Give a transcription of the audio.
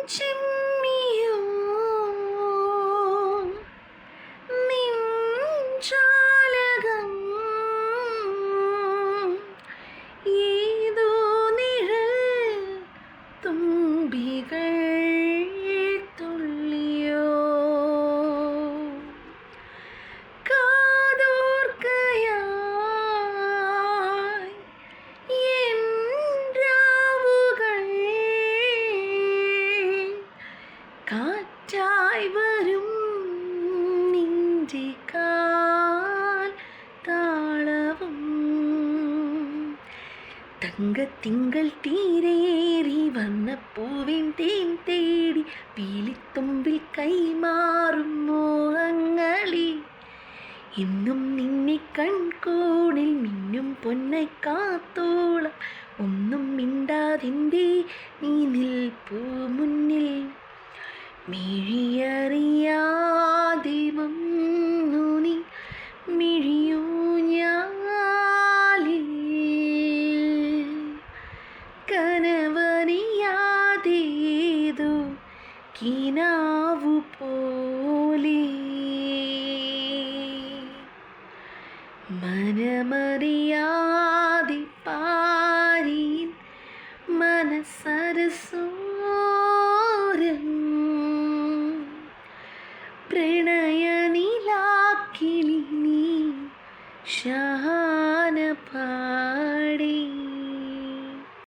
ചിമ്മിയോ നിൻ ജാലകം ഏതോ നിഴൽ തുമ്പികൾ തുള്ളിയോ കാറ്റായി വരും നിന്റെ കാൽ താളവും തങ്കത്തിങ്കൾ തീരേറി വന്ന പൂവിൻ തേൻ തേടി പീലിത്തുമ്പിൽ കൈമാറും മോഹങ്ങളി ഇന്നും നിന്നെ കൺകോണിൽ മിന്നും പൊന്നെ കാത്തോളം ഒന്നും മിണ്ടാതിൻ്റെ നീ നിൽപ്പൂ മുന്നിൽ മിഴിയറിയാതെ വന്നു നീ മിഴിയൂഞ്ഞാലിൽ കനവറിയാതേതോ കിനാവു പോലെ മനമറിയാതെ പാരിൻ മനസരസു